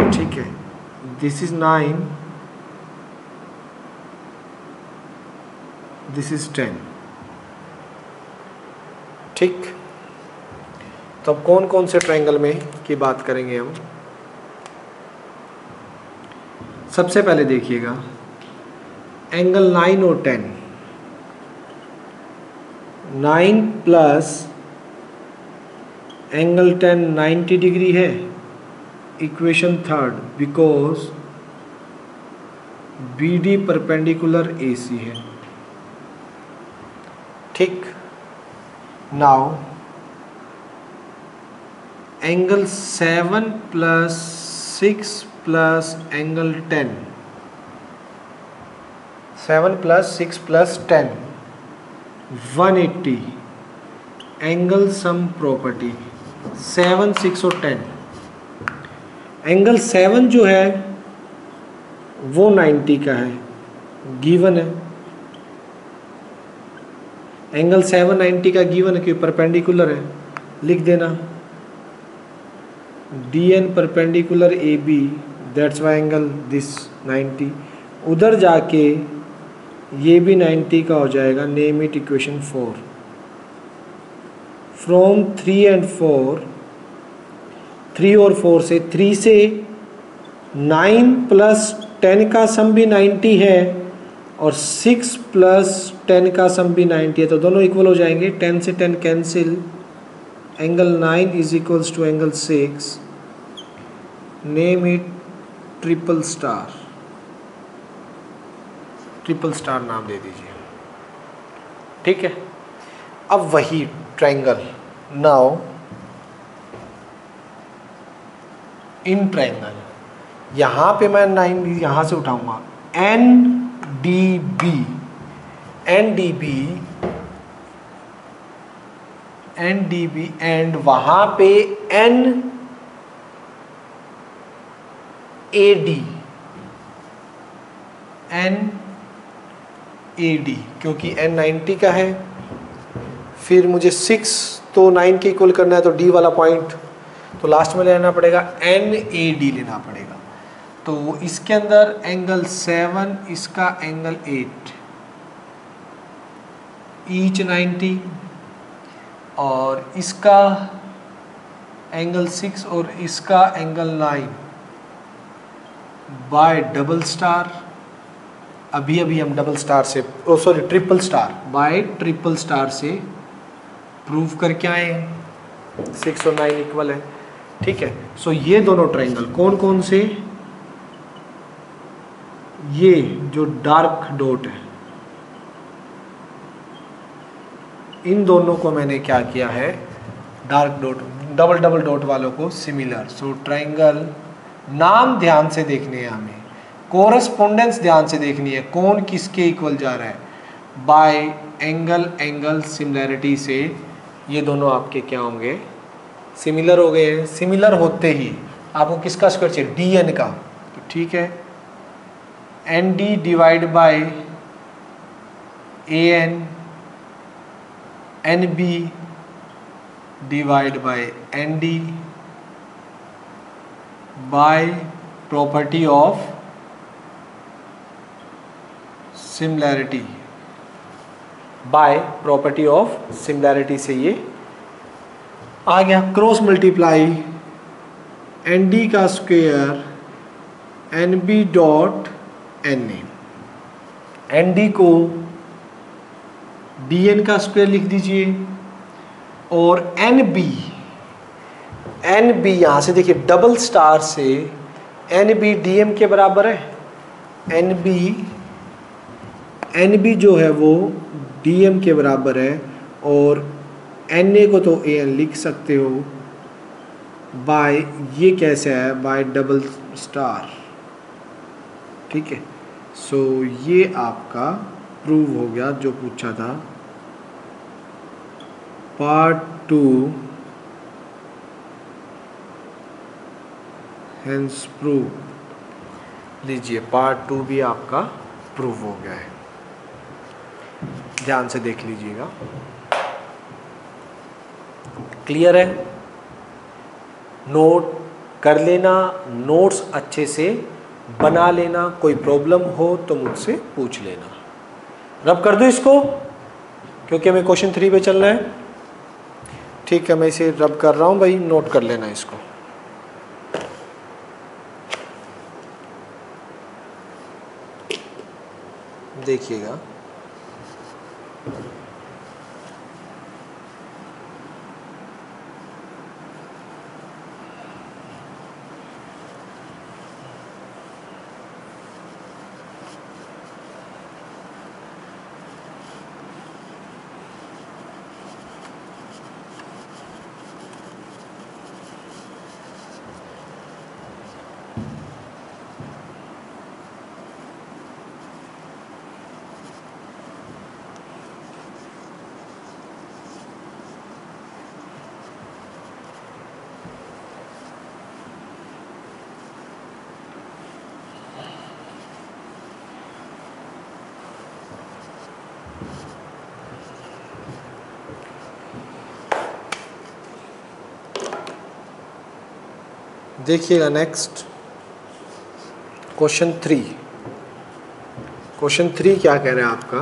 ठीक है, दिस इज 9, दिस इज 10, ठीक। तो अब कौन कौन से ट्रायंगल में की बात करेंगे हम। सबसे पहले देखिएगा एंगल 9 और 10, 9 प्लस एंगल 10 90 डिग्री है, equation third, because B D perpendicular A C है, ठीक। Now angle 7 plus 6 plus angle 10, 7 plus 6 plus 10 180, angle sum property 7, 6 और 10। एंगल 7 जो है वो 90 का है, गिवन है। एंगल 7 90 का गिवन है क्योंकि परपेंडिकुलर है, लिख देना D N perpendicular A B, that's why angle this 90। उधर जाके ये भी 90 का हो जाएगा, name it equation 4। From 3 and 4, 3 और 4 से, 3 से 9 प्लस 10 का सम भी 90 है और 6 प्लस 10 का सम भी 90 है, तो दोनों इक्वल हो जाएंगे। 10 से 10 cancel, angle 9 is equals to angle 6, name it triple star, triple star नाम दे दीजिए, ठीक है। अब वही ट्रायंगल, नाउ इन ट्रायंगल, यहाँ पे मैं 9 यहाँ से उठाऊंगा, N D B, N D B, N D B, and वहाँ पे N A D, N A D, क्योंकि एन 90 का है, फिर मुझे 6 तो 9 के इक्वल करना है, तो डी वाला पॉइंट तो लास्ट में लेना पड़ेगा, एन ए डी लेना पड़ेगा। तो इसके अंदर एंगल 7, इसका एंगल 8, ईच 90, और इसका एंगल 6 और इसका एंगल 9 बाय डबल स्टार। अभी हम डबल स्टार से triple star, bye triple star से प्रूव करके आए हैं 6 और 9 इक्वल है। ठीक है, सो ये दोनों ट्रायंगल कौन कौन से, ये जो डार्क डॉट है इन दोनों को मैंने क्या किया है, डार्क डॉट डबल डॉट वालों को सिमिलर। सो ट्रायंगल नाम ध्यान से देखने हैं हमें, कोरस्पोंडेंस ध्यान से देखनी है, कौन किसके इक्वल जा रहा है, बाय एंगल सिमिलैरिटी से ये दोनों आपके क्या होंगे, सिमिलर हो गए हैं। सिमिलर होते ही आपको किसका स्क्वायर चाहिए, डी एन का, तो ठीक है, N D divide by A N B divide by N D by property of similarity, by property of similarity से ये आ गया। क्रॉस मल्टीप्लाई एन डी का square N B dot N A, N D को D N का square लिख दीजिए, और एन बी यहाँ से देखिए डबल स्टार से एन बी डी एम के बराबर है, एन बी जो है वो डी एम के बराबर है, और एन ए को तो ए एन लिख सकते हो, बाय ये कैसे है, बाय डबल स्टार। ठीक है, सो ये आपका प्रूव हो गया जो पूछा था, पार्ट 2 हेंस प्रूव। लीजिए पार्ट 2 भी आपका प्रूव हो गया है, ध्यान से देख लीजिएगा। क्लियर है, नोट कर लेना, नोट्स अच्छे से बना लेना, कोई प्रॉब्लम हो तो मुझसे पूछ लेना। रब कर दो इसको, क्योंकि हमें क्वेश्चन 3 पे चलना है। ठीक है, मैं इसे रब कर रहा हूँ भाई, नोट कर लेना इसको। देखिएगा, देखिएगा नेक्स्ट क्वेश्चन 3। क्वेश्चन 3 क्या कह रहा है आपका,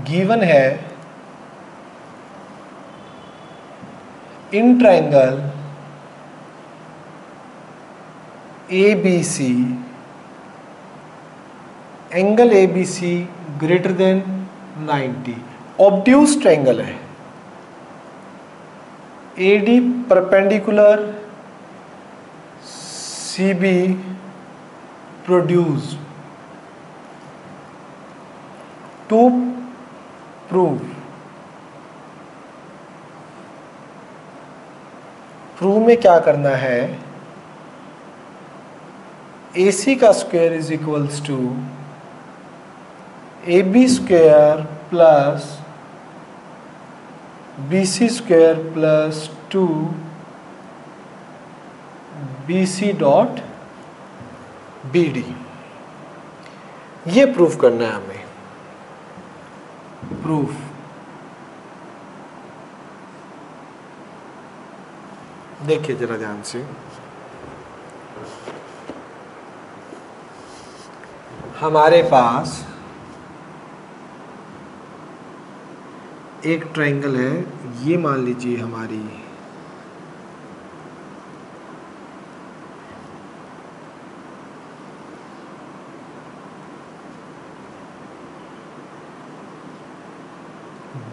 गिवन है in triangle ABC angle ABC greater than 90, obtuse triangle है, AD perpendicular CB produce to prove में क्या करना है, AC का square is equals to AB square plus BC square plus 2 BC dot BD। ये प्रूफ करना है हमें। प्रूफ देखिए जरा ध्यान से, हमारे पास एक ट्रायंगल है, ये मान लीजिए हमारी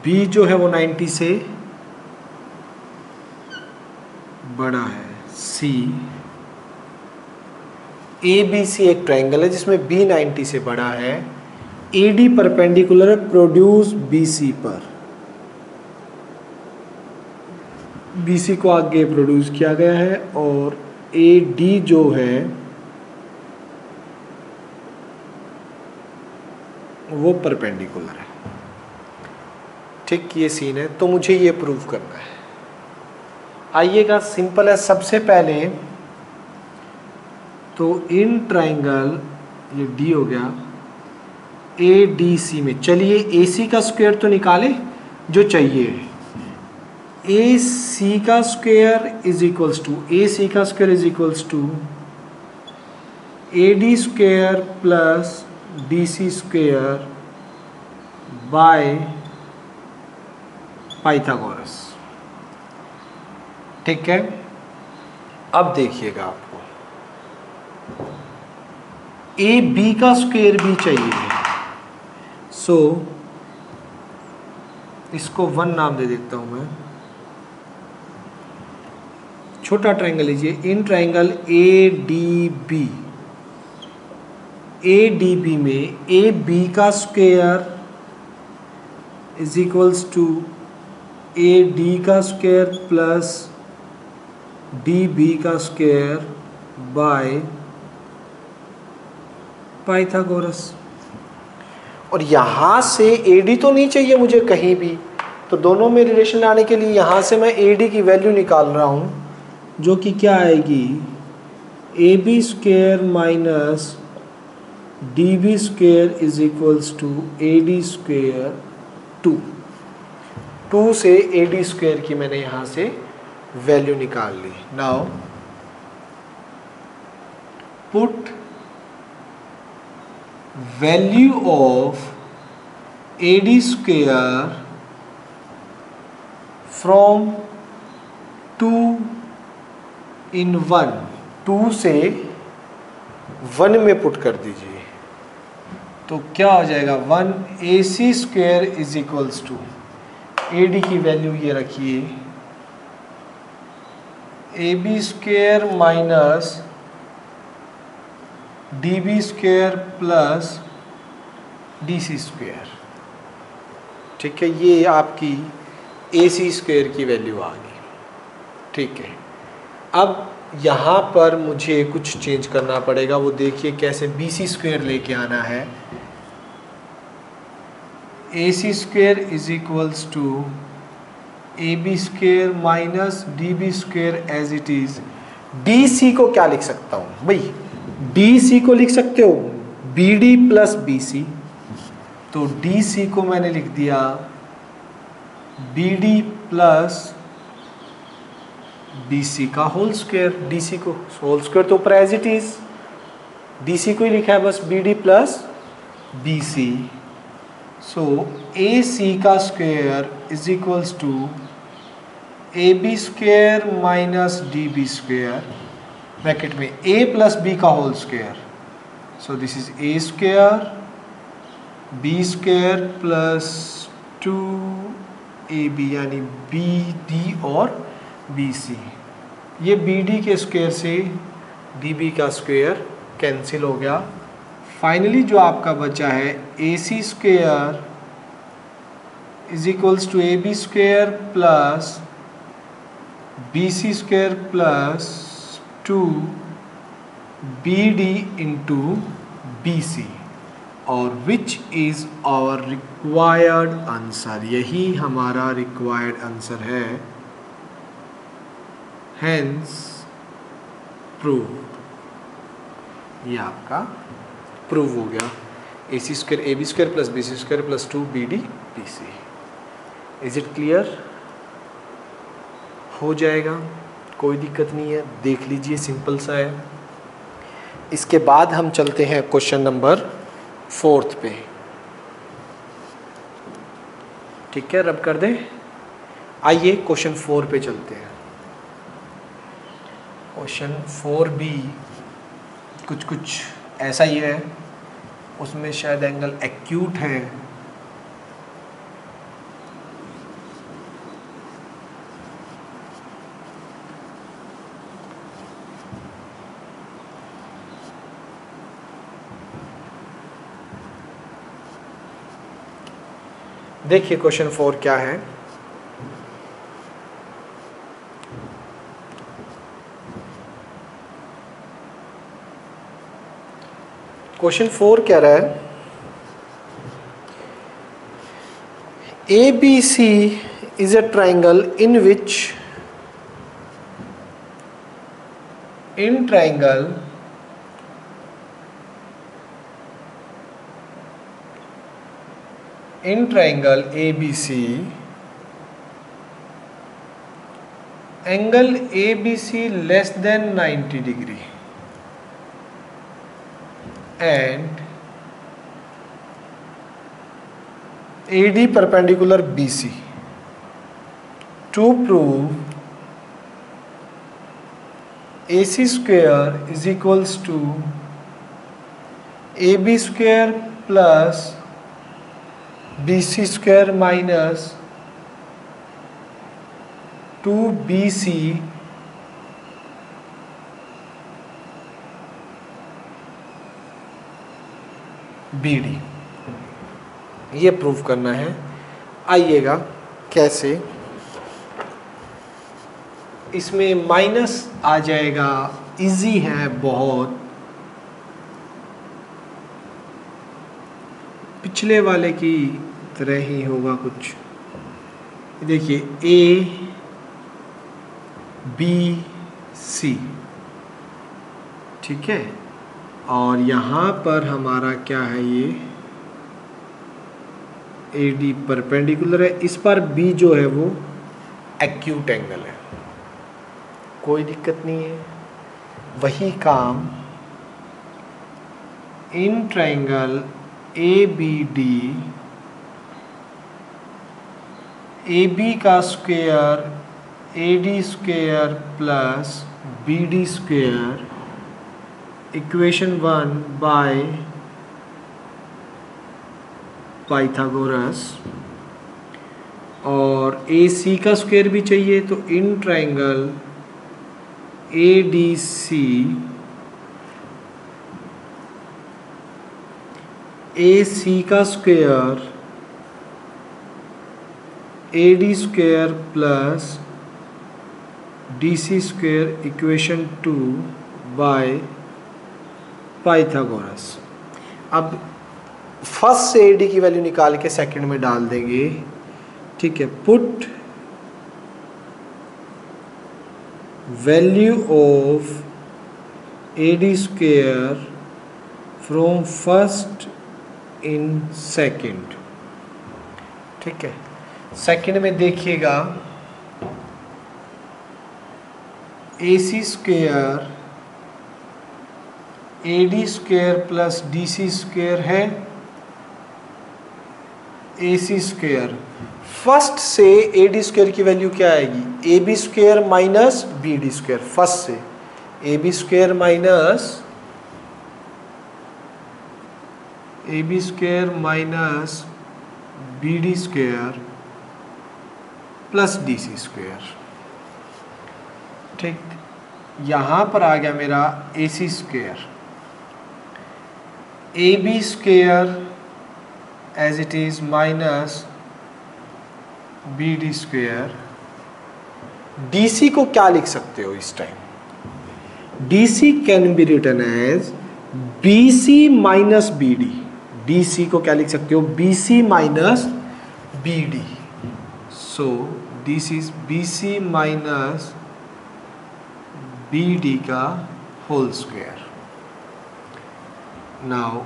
बी जो है वो 90 से बड़ा है, सी ए बी सी एक ट्रायंगल है जिसमें बी 90 से बड़ा है, ए डी परपेंडिकुलर है प्रोड्यूस बी सी पर, बी सी को आगे प्रोड्यूस किया गया है और ए डी जो है वो परपेंडिकुलर है। ठीक, ये सीन है, तो मुझे ये प्रूव करना है। आइएगा, सिंपल है। सबसे पहले तो इन ट्रायंगल, ये डी हो गया, ए डी सी में चलिए ए सी का स्क्वायर तो निकाले जो चाहिए। ए सी का square is equals to, A C का square is equals to A D square plus D C square by Pythagoras. ठीक है, अब देखिएगा आपको ए बी का स्क्वायर भी चाहिए, सो इसको 1 नाम दे देता हूं मैं। छोटा ट्रायंगल लीजिए, in triangle A D B, A D B में ए बी का square is equals to A D का स्क्वायर प्लस डी बी का स्क्वायर बाय पाइथागोरस। और यहाँ से ए डी तो नहीं चाहिए मुझे कहीं भी, तो दोनों में रिलेशन लाने के लिए यहाँ से मैं ए डी की वैल्यू निकाल रहा हूँ, जो कि क्या आएगी, A B square minus D B square is equals to A D square 2 से ए डी स्क्वायर की मैंने यहाँ से वैल्यू निकाल ली। Now put value of A D square from 2 in 1, 2 से 1 में पुट कर दीजिए, तो क्या हो जाएगा, 1 A C square is equals to, A D की वैल्यू ये रखिए, A B square minus D B square plus D C square. ठीक है, ये आपकी ए सी स्क्वायर की वैल्यू आ गई। ठीक है, अब यहाँ पर मुझे कुछ चेंज करना पड़ेगा, वो देखिए कैसे, बी सी स्क्वायर लेके आना है। A C square is equals to A B square minus D B square as it is. D C को क्या लिख सकता हूँ भाई, डी सी को लिख सकते हो B D plus B C, तो डी सी को मैंने लिख दिया B D plus B C का होल स्क्वायर। डी सी को होल स्क्वायर तो ऊपर as it is, D C को ही लिखा है बस, B D plus B C. So A C का square is equals to A B square minus D B square, bracket में ए प्लस बी का whole square, so this is A square B square plus 2 A B, यानी B D और B C. ये B D के square से D B का square cancel हो गया। फाइनली जो आपका बचा है A C square is equals to A B square plus B C square plus 2 B D into B C, और which is our required answer. यही हमारा रिक्वायर्ड आंसर है, हेंस प्रूव। ये आपका प्रूव हो गया। AC square AB square plus BC square plus 2BD BC। Is it clear? हो जाएगा, कोई दिक्कत नहीं है, देख लीजिए सिंपल सा है। इसके बाद हम चलते हैं क्वेश्चन नंबर 4 पे। ठीक है, रब कर दें। आइए क्वेश्चन 4 पे चलते हैं। क्वेश्चन 4B कुछ ऐसा ही है, उसमें शायद एंगल एक्यूट है। देखिए क्वेश्चन 4 क्या है। क्वेश्चन 4 कह रहा है ABC is a triangle in which triangle ABC, angle ABC less than 90 degree and AD perpendicular BC. To prove AC square is equals to AB square plus BC square minus 2BC BD, ये prove करना है। आइएगा कैसे, इसमें minus आ जाएगा, easy है बहुत, पिछले वाले की तरह ही होगा कुछ। देखिए A B C, ठीक है, और यहाँ पर हमारा क्या है, ये AD परपेंडिकुलर है, इस पर B जो है वो एक्यूट एंगल है, कोई दिक्कत नहीं है। वही काम इन ट्रायंगल ABD, AB का square AD square plus BD square equation 1 by Pythagoras, और AC का स्क्वायर भी चाहिए, तो इन ट्रायंगल ADC AC का square AD square plus DC square equation 2 by Pythagoras. अब फर्स्ट से AD की वैल्यू निकाल के सेकंड में डाल देंगे, ठीक है। Put value of AD square from first in second, ठीक है। सेकंड में देखिएगा AC square AD square plus DC square है AC स्क्वायर। फर्स्ट से AD स्क्वायर की वैल्यू क्या आएगी, AB square minus BD square. First से AB square minus AB square minus BD square plus DC square, ठीक। यहाँ पर आ गया मेरा AC square, AB square as it is minus BD square. DC को क्या लिख सकते हो इस time, DC can be written as BC minus BD। DC को क्या लिख सकते हो, BC minus BD। So this is BC minus BD का whole square. Now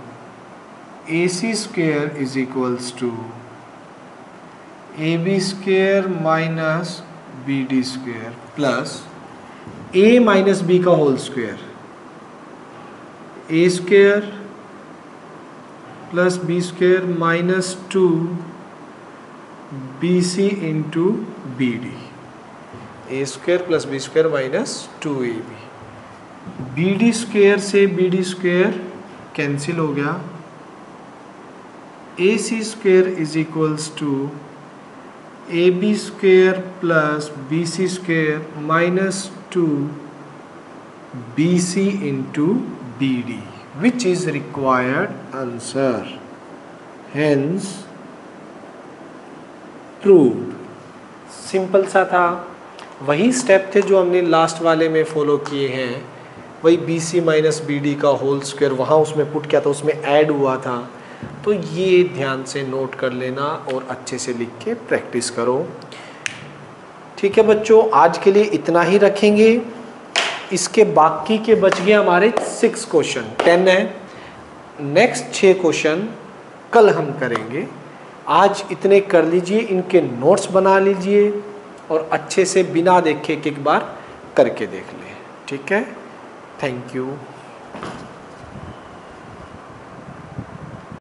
AC square is equals to AB square minus BD square plus A minus B का होल square, A square plus B square minus 2 BC into BD, A square plus B square minus 2AB, BD square से BD square cancel हो गया, AC square is equals to AB square plus BC square minus 2 BC into BD which is required answer, hence proved. Simple सा था, वही step थे जो हमने last वाले में फॉलो किए हैं, वही BC माइनस BD का होल स्क्वायर वहाँ उसमें पुट किया था, उसमें ऐड हुआ था। तो ये ध्यान से नोट कर लेना और अच्छे से लिख के प्रैक्टिस करो। ठीक है बच्चों, आज के लिए इतना ही रखेंगे। इसके बाकी के बच गए हमारे 6 क्वेश्चन, 10 है। नेक्स्ट 6 क्वेश्चन कल हम करेंगे। आज इतने कर लीजिए, इनके नोट्स बना लीजिए और अच्छे से बिना देखे एक बार करके देख लें। ठीक है, थैंक यू।